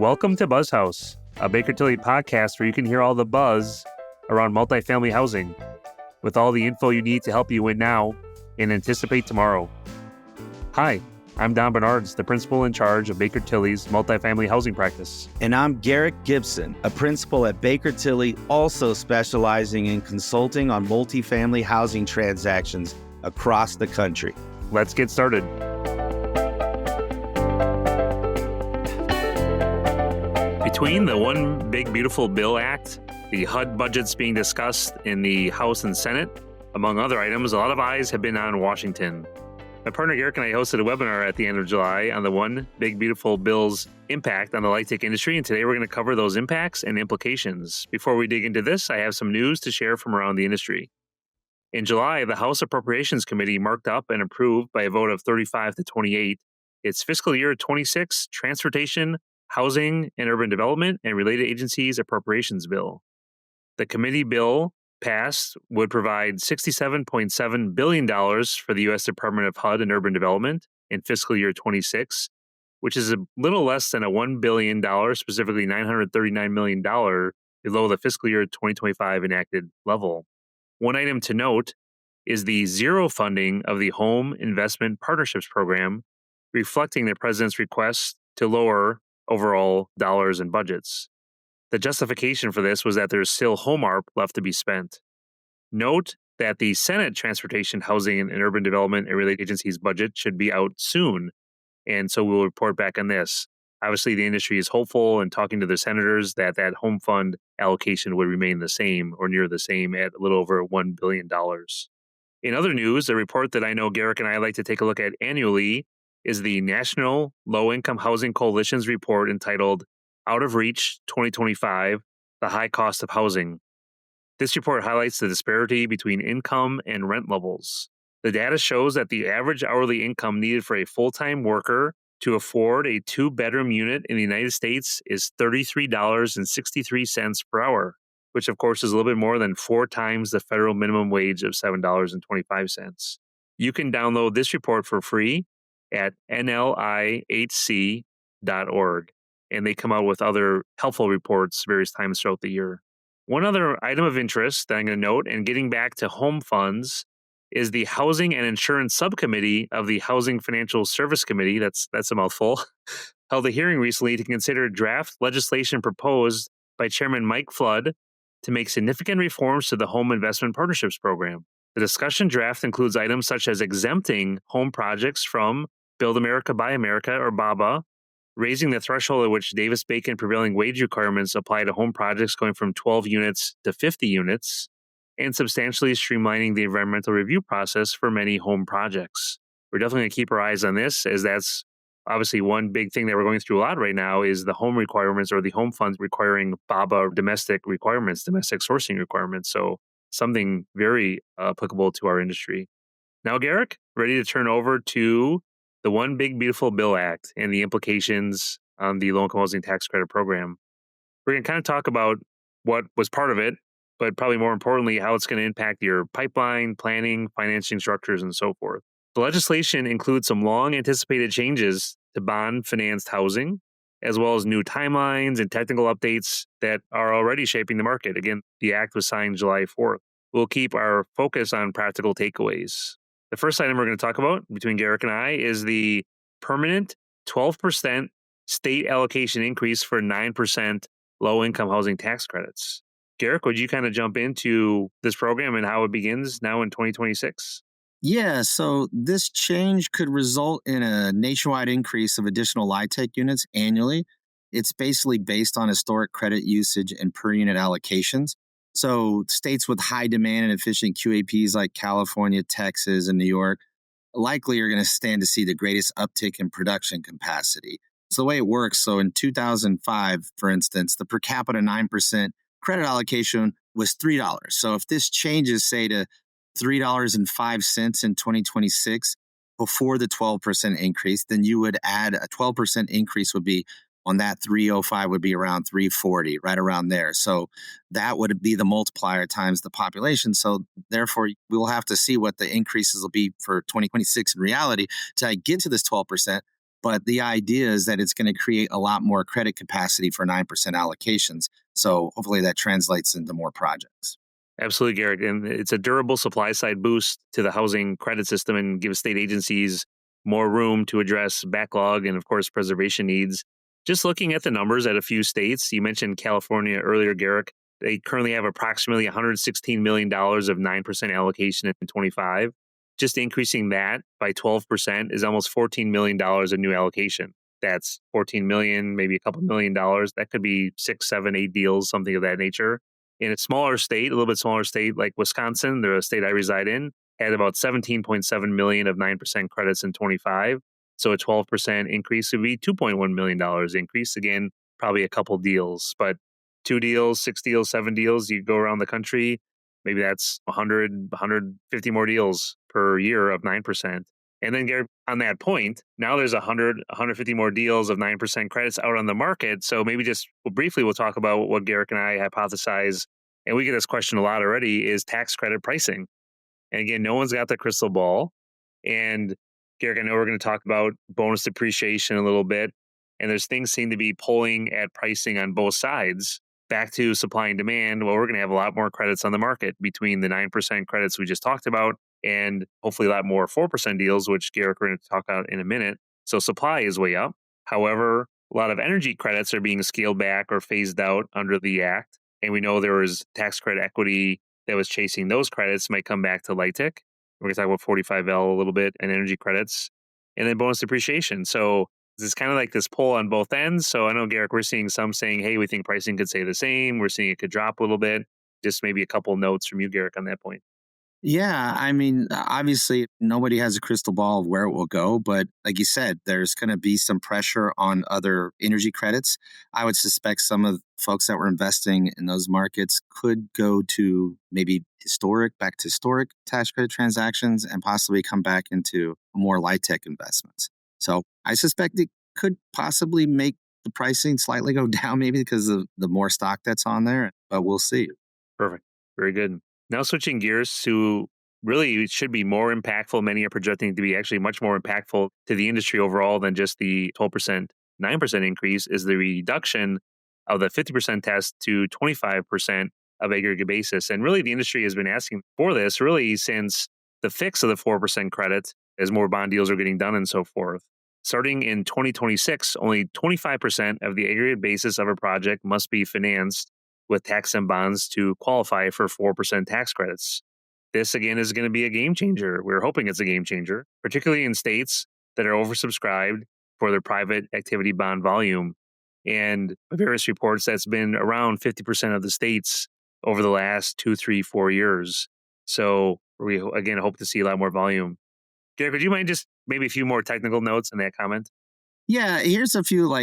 Welcome to BuzzHouse, a Baker Tilly podcast where you can hear all the buzz around multifamily housing, with all the info you need to help you win now and anticipate tomorrow. Hi, I'm Don Bernards, the principal in charge of Baker Tilly's multifamily housing practice. And I'm Garrick Gibson, a principal at Baker Tilly, also specializing in consulting on multifamily housing transactions across the country. Let's get started. Between the One Big Beautiful Bill Act, the HUD budgets being discussed in the House and Senate, among other items, a lot of eyes have been on Washington. My partner Garrick and I hosted a webinar at the end of July on the One Big Beautiful Bill's impact on the LIHTC industry, and today we're going to cover those impacts and implications. Before we dig into this, I have some news to share from around the industry. In July, the House Appropriations Committee marked up and approved by a vote of 35 to 28 its fiscal year 26 Transportation, Housing and Urban Development and Related Agencies Appropriations Bill. The committee bill passed would provide $67.7 billion for the U.S. Department of HUD and Urban Development in fiscal year 26, which is a little less than a $1 billion, specifically $939 million, below the fiscal year 2025 enacted level. One item to note is the zero funding of the Home Investment Partnerships Program, reflecting the president's request to lower overall dollars and budgets. The justification for this was that there's still home ARP left to be spent. Note that the Senate Transportation, Housing and Urban Development and Related Agencies budget should be out soon, and so we'll report back on this. Obviously, the industry is hopeful and talking to the senators that home fund allocation would remain the same or near the same at a little over $1 billion. In other news, a report that I know Garrick and I like to take a look at annually is the National Low-Income Housing Coalition's report entitled Out of Reach 2025, The High Cost of Housing. This report highlights the disparity between income and rent levels. The data shows that the average hourly income needed for a full-time worker to afford a two-bedroom unit in the United States is $33.63 per hour, which of course is a little bit more than 4 times the federal minimum wage of $7.25. You can download this report for free at LIHTC.org, and they come out with other helpful reports various times throughout the year. One other item of interest that I'm going to note, and getting back to home funds, is the Housing and Insurance Subcommittee of the Housing Financial Service Committee, that's a mouthful, held a hearing recently to consider draft legislation proposed by Chairman Mike Flood to make significant reforms to the Home Investment Partnerships Program. The discussion draft includes items such as exempting home projects from Build America, Buy America, or BABA, raising the threshold at which Davis-Bacon prevailing wage requirements apply to home projects going from 12 units to 50 units, and substantially streamlining the environmental review process for many home projects. We're definitely going to keep our eyes on this, as that's obviously one big thing that we're going through a lot right now is the home requirements or the home funds requiring BABA domestic requirements, domestic sourcing requirements. So something very applicable to our industry. Now, Garrick, ready to turn over to the One Big Beautiful Bill Act and the implications on the low-income housing tax credit program. We're going to kind of talk about what was part of it, but probably more importantly, how it's going to impact your pipeline, planning, financing structures, and so forth. The legislation includes some long-anticipated changes to bond-financed housing, as well as new timelines and technical updates that are already shaping the market. Again, the act was signed July 4th. We'll keep our focus on practical takeaways. The first item we're going to talk about between Garrick and I is the permanent 12% state allocation increase for 9% low-income housing tax credits. Garrick, would you kind of jump into this program and how it begins now in 2026? Yeah, so this change could result in a nationwide increase of additional LIHTC units annually. It's basically based on historic credit usage and per unit allocations. So states with high demand and efficient QAPs like California, Texas, and New York likely are going to stand to see the greatest uptick in production capacity. So the way it works, so in 2005, for instance, the per capita 9% credit allocation was $3. So if this changes, say, to $3.05 in 2026 before the 12% increase, then you would add a 12% increase would be on that 305 would be around 340, right around there. So that would be the multiplier times the population. So therefore, we'll have to see what the increases will be for 2026 in reality to get to this 12%. But the idea is that it's going to create a lot more credit capacity for 9% allocations. So hopefully that translates into more projects. Absolutely, Garrett. And it's a durable supply side boost to the housing credit system and gives state agencies more room to address backlog and, of course, preservation needs. Just looking at the numbers at a few states, you mentioned California earlier, Garrick. They currently have approximately $116 million of 9% allocation in 25. Just increasing that by 12% is almost $14 million of new allocation. That's 14 million, maybe a couple $1 million. That could be 6, 7, 8 deals, something of that nature. In a smaller state, a little bit smaller state like Wisconsin, the state I reside in, had about 17.7 million of 9% credits in 25. So a 12% increase would be $2.1 million increase. Again, probably a couple deals, but 2 deals, 6 deals, 7 deals, you go around the country, maybe that's 100, 150 more deals per year of 9%. And then Garrett, on that point, now there's 100, 150 more deals of 9% credits out on the market. So maybe just briefly, we'll talk about what Garrick and I hypothesize, and we get this question a lot already, is tax credit pricing. And again, no one's got the crystal ball. And Garrick, I know we're going to talk about bonus depreciation a little bit. And there's things seem to be pulling at pricing on both sides. Back to supply and demand, well, we're going to have a lot more credits on the market between the 9% credits we just talked about and hopefully a lot more 4% deals, which Garrick, we're going to talk about in a minute. So supply is way up. However, a lot of energy credits are being scaled back or phased out under the Act. And we know there was tax credit equity that was chasing those credits might come back to LIHTC. We're going to talk about 45L a little bit and energy credits and then bonus depreciation. So it's kind of like this pull on both ends. So I know, Garrick, we're seeing some saying, hey, we think pricing could stay the same. We're seeing it could drop a little bit. Just maybe a couple notes from you, Garrick, on that point. Yeah, I mean, obviously, nobody has a crystal ball of where it will go, but like you said, there's going to be some pressure on other energy credits. I would suspect some of the folks that were investing in those markets could go to maybe back to historic tax credit transactions and possibly come back into more LIHTC investments. So I suspect it could possibly make the pricing slightly go down, maybe because of the more stock that's on there, but we'll see. Perfect. Very good. Now switching gears to really it should be more impactful. Many are projecting to be actually much more impactful to the industry overall than just the 12%, 9% increase is the reduction of the 50% test to 25% of aggregate basis. And really the industry has been asking for this really since the fix of the 4% credit as more bond deals are getting done and so forth. Starting in 2026, only 25% of the aggregate basis of a project must be financed with tax-exempt bonds to qualify for 4% tax credits. This, again, is going to be a game changer. We're hoping it's a game changer, particularly in states that are oversubscribed for their private activity bond volume. And various reports, that's been around 50% of the states over the last 2, 3, 4 years. So we, again, hope to see a lot more volume. Garrett, would you mind just maybe a few more technical notes in that comment? Yeah, here's a few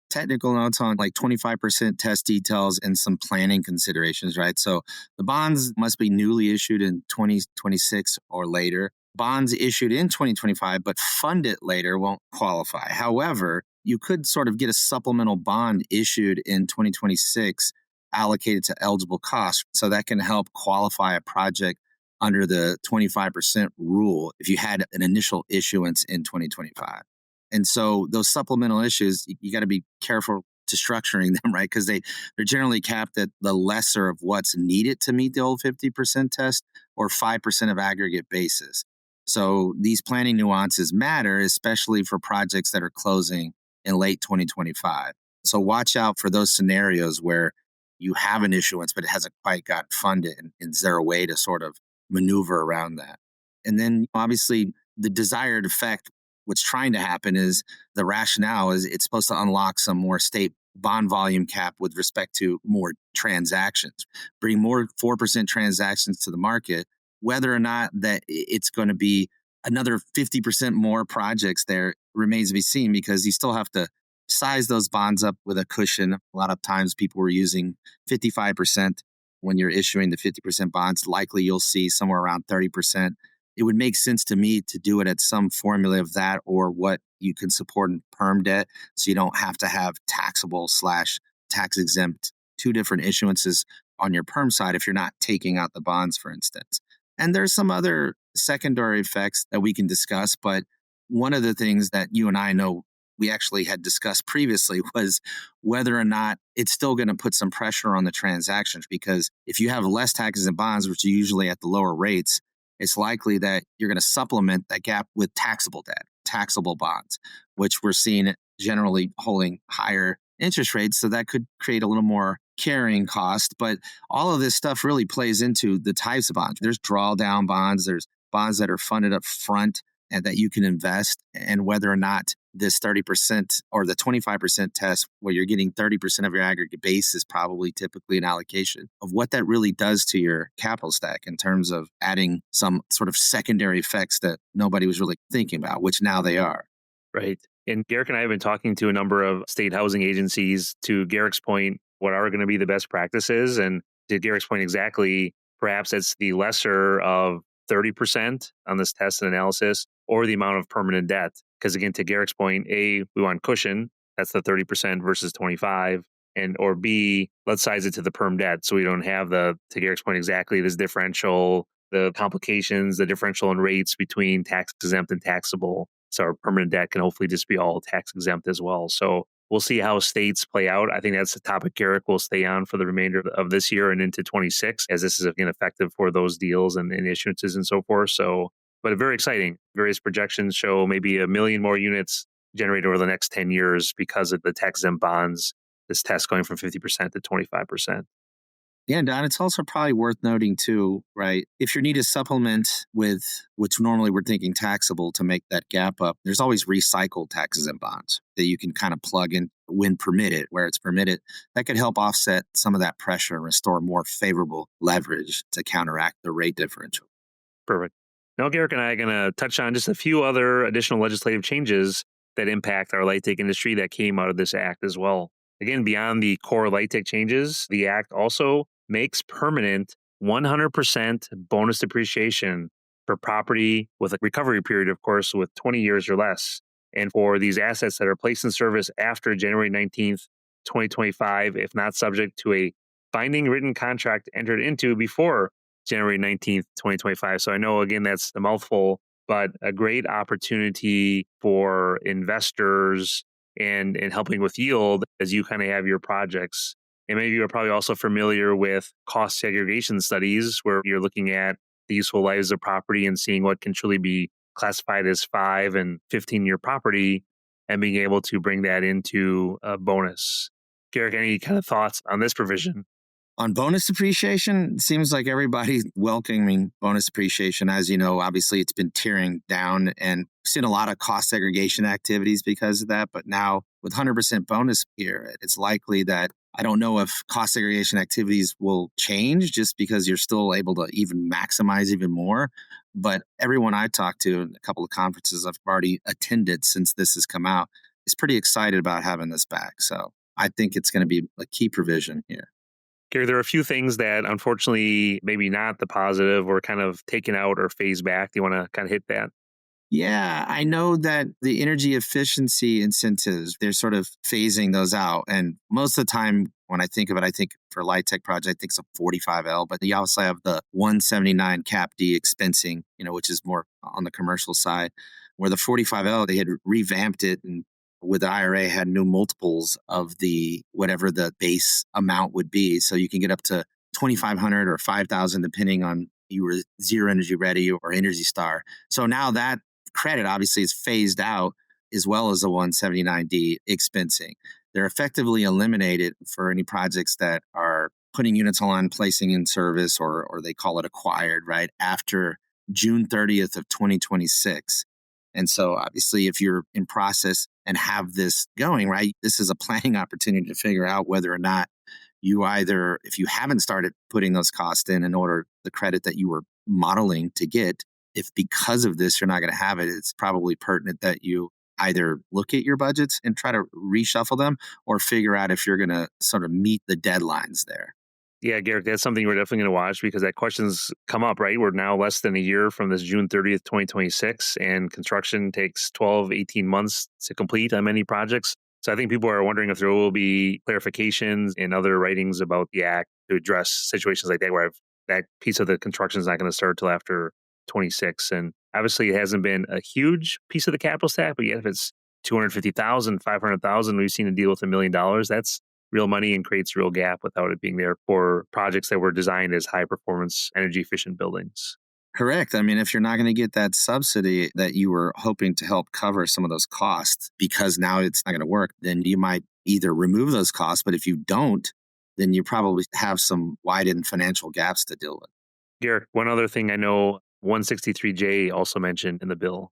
technical notes on 25% test details and some planning considerations, right? So the bonds must be newly issued in 2026 or later. Bonds issued in 2025 but funded later won't qualify. However, you could sort of get a supplemental bond issued in 2026 allocated to eligible costs. So that can help qualify a project under the 25% rule if you had an initial issuance in 2025. And so those supplemental issues, you got to be careful to structuring them, right? Because they're generally capped at the lesser of what's needed to meet the old 50% test or 5% of aggregate basis. So these planning nuances matter, especially for projects that are closing in late 2025. So watch out for those scenarios where you have an issuance, but it hasn't quite got funded. And is there a way to sort of maneuver around that? And then obviously the desired effect, what's trying to happen is the rationale is it's supposed to unlock some more state bond volume cap with respect to more transactions, bring more 4% transactions to the market. Whether or not that it's going to be another 50% more projects there remains to be seen, because you still have to size those bonds up with a cushion. A lot of times people were using 55% when you're issuing the 50% bonds. Likely you'll see somewhere around 30%. It would make sense to me to do it at some formula of that or what you can support in perm debt, so you don't have to have taxable / tax exempt 2 different issuances on your perm side if you're not taking out the bonds, for instance. And there's some other secondary effects that we can discuss, but one of the things that you and I know we actually had discussed previously was whether or not it's still going to put some pressure on the transactions. Because if you have less taxes and bonds, which are usually at the lower rates, it's likely that you're going to supplement that gap with taxable debt, taxable bonds, which we're seeing generally holding higher interest rates. So that could create a little more carrying cost. But all of this stuff really plays into the types of bonds. There's drawdown bonds, there's bonds that are funded up front and that you can invest, and whether or not this 30% or the 25% test where you're getting 30% of your aggregate base is probably typically an allocation of what that really does to your capital stack in terms of adding some sort of secondary effects that nobody was really thinking about, which now they are. Right. And Garrick and I have been talking to a number of state housing agencies. To Garrick's point, what are going to be the best practices? And to Garrick's point exactly, perhaps it's the lesser of 30% on this test and analysis, or the amount of permanent debt. Because again, to Garrick's point, A, we want cushion. That's the 30% versus 25. And or B, let's size it to the perm debt. So we don't have to Garrick's point exactly, this differential, the complications, the differential in rates between tax exempt and taxable. So our permanent debt can hopefully just be all tax exempt as well. So we'll see how states play out. I think that's the topic Garrick will stay on for the remainder of this year and into 26, as this is again effective for those deals and issuances and so forth. So, but very exciting. Various projections show maybe 1 million more units generated over the next 10 years because of the tax exempt bonds, this test going from 50% to 25%. Yeah, Don, it's also probably worth noting too, right? If you need a supplement with, which normally we're thinking taxable to make that gap up, there's always recycled taxes and bonds that you can kind of plug in when permitted, where it's permitted. That could help offset some of that pressure and restore more favorable leverage to counteract the rate differential. Perfect. Now, Garrick and I are going to touch on just a few other additional legislative changes that impact our LIHTC industry that came out of this act as well. Again, beyond the core LIHTC changes, the act also makes permanent 100% bonus depreciation for property with a recovery period, of course, with 20 years or less. And for these assets that are placed in service after January 19th, 2025, if not subject to a binding written contract entered into before January 19th, 2025. So I know, again, that's a mouthful, but a great opportunity for investors and helping with yield as you kind of have your projects. And maybe you're probably also familiar with cost segregation studies where you're looking at the useful lives of property and seeing what can truly be classified as 5 and 15-year property and being able to bring that into a bonus. Garrick, any kind of thoughts on this provision? On bonus depreciation, it seems like everybody's welcoming bonus depreciation. As you know, obviously it's been tearing down and we've seen a lot of cost segregation activities because of that. But now with 100% bonus here, it's likely that I don't know if cost segregation activities will change just because you're still able to even maximize even more. But everyone I talked to in a couple of conferences I've already attended since this has come out is pretty excited about having this back. So I think it's going to be a key provision here. Gary, there are a few things that unfortunately maybe not the positive or kind of taken out or phased back. Do you want to kind of hit that? Yeah, I know that the energy efficiency incentives, they're sort of phasing those out. And most of the time when I think of it, I think for a LIHTC project, I think it's a 45L, but you also have the 179 cap D expensing, which is more on the commercial side, where the 45L, they had revamped it and with the IRA had new multiples of the whatever the base amount would be. So you can get up to 2,500 or 5,000, depending on you were Zero Energy Ready or Energy Star. So now that credit obviously is phased out as well as the 179D expensing. They're effectively eliminated for any projects that are putting units online, placing in service, or they call it acquired, right, after June 30th of 2026. And so obviously if you're in process and have this going, right, this is a planning opportunity to figure out whether or not you either, if you haven't started putting those costs in order the credit that you were modeling to get, if because of this you're not going to have it, it's probably pertinent that you either look at your budgets and try to reshuffle them or figure out if you're going to sort of meet the deadlines there. Yeah, Garrick, that's something we're definitely going to watch because that question's come up, right? We're now less than a year from this June 30th, 2026, and construction takes 12, 18 months to complete on many projects. So I think people are wondering if there will be clarifications in other writings about the act to address situations like that where that piece of the construction is not going to start till after 26. And obviously it hasn't been a huge piece of the capital stack, but yet if it's $250,000, $500,000. We've seen a deal with $1 million. That's real money and creates a real gap without it being there for projects that were designed as high performance, energy efficient buildings. Correct. I mean, if you're not going to get that subsidy that you were hoping to help cover some of those costs because now it's not going to work, then you might either remove those costs. But if you don't, then you probably have some widened financial gaps to deal with. Garrick, one other thing I know 163J also mentioned in the bill.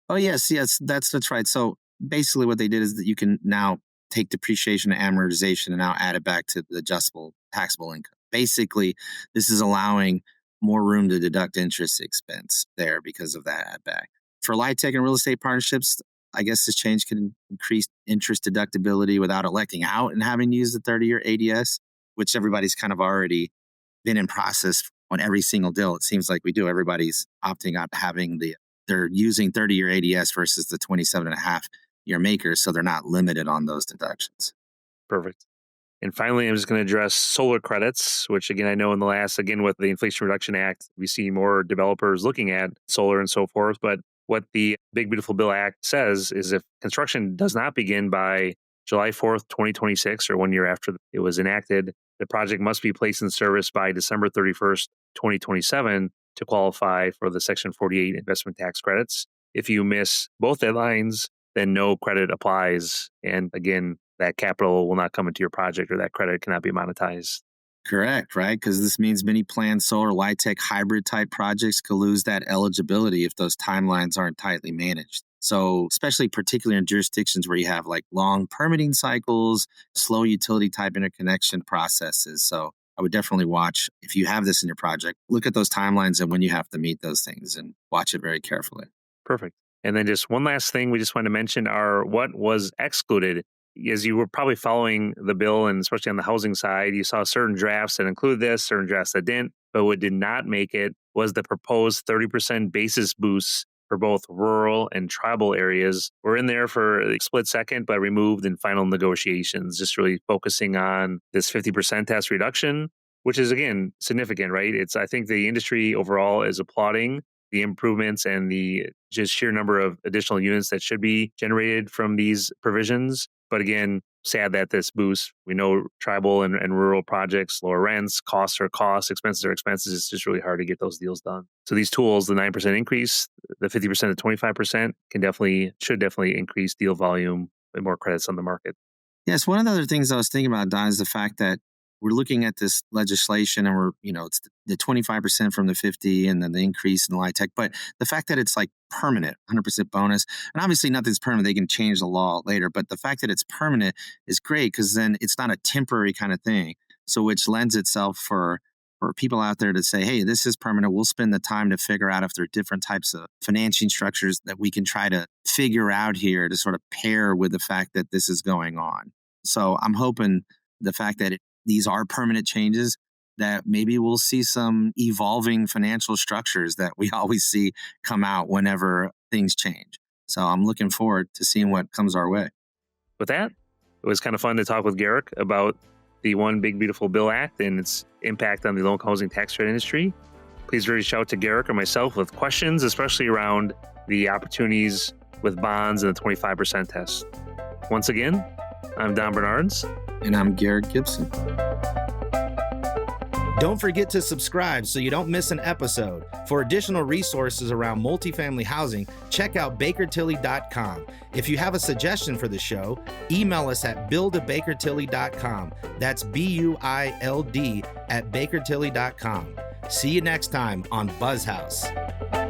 Oh, yes, that's right. So basically what they did is that you can now take depreciation and amortization and now add it back to the adjustable taxable income. Basically, this is allowing more room to deduct interest expense there because of that add back. For LIHTC and real estate partnerships, I guess this change can increase interest deductibility without electing out and having to use the 30-year ADS, which everybody's kind of already been in process on every single deal. It seems like we do. Everybody's opting out having they're using 30-year ADS versus the 27.5-year makers, so they're not limited on those deductions. Perfect. And finally, I'm just going to address solar credits, which again, I know in the last, again, with the Inflation Reduction Act, we see more developers looking at solar and so forth. But what the Big Beautiful Bill Act says is if construction does not begin by July 4th, 2026, or 1 year after it was enacted, the project must be placed in service by December 31st, 2027 to qualify for the Section 48 investment tax credits. If you miss both deadlines, then no credit applies. And again, that capital will not come into your project or that credit cannot be monetized. Correct, right? Because this means many planned solar LIHTC hybrid type projects could lose that eligibility if those timelines aren't tightly managed. So especially particularly in jurisdictions where you have like long permitting cycles, slow utility type interconnection processes. So I would definitely watch, if you have this in your project, look at those timelines and when you have to meet those things and watch it very carefully. Perfect. And then just one last thing we just wanted to mention are what was excluded. As you were probably following the bill, and especially on the housing side, you saw certain drafts that include this, certain drafts that didn't. But what did not make it was the proposed 30% basis boosts for both rural and tribal areas. We're in there for a split second, but removed in final negotiations, just really focusing on this 50% tax reduction, which is, again, significant, right? I think the industry overall is applauding the improvements and the just sheer number of additional units that should be generated from these provisions. But again, sad that this boost, we know tribal and rural projects, lower rents, costs are costs, expenses are expenses. It's just really hard to get those deals done. So these tools, the 9% increase, the 50% to 25% should definitely increase deal volume and more credits on the market. Yes, one of the other things I was thinking about, Don, is the fact that we're looking at this legislation and it's the 25% from the 50 and then the increase in LIHTC. But the fact that it's like permanent, 100% bonus, and obviously nothing's permanent. They can change the law later. But the fact that it's permanent is great because then it's not a temporary kind of thing. So which lends itself for people out there to say, hey, this is permanent. We'll spend the time to figure out if there are different types of financing structures that we can try to figure out here to sort of pair with the fact that this is going on. So I'm hoping the fact that these are permanent changes, that maybe we'll see some evolving financial structures that we always see come out whenever things change. So I'm looking forward to seeing what comes our way. With that, it was kind of fun to talk with Garrick about the One Big Beautiful Bill Act and its impact on the local housing tax credit industry. Please reach out to Garrick or myself with questions, especially around the opportunities with bonds and the 25% test. Once again, I'm Don Bernards. And I'm Garrick Gibson. Don't forget to subscribe so you don't miss an episode. For additional resources around multifamily housing, check out bakertilly.com. If you have a suggestion for the show, email us at bild@bakertilly.com. That's BUILD @bakertilly.com. See you next time on BuzzHouse.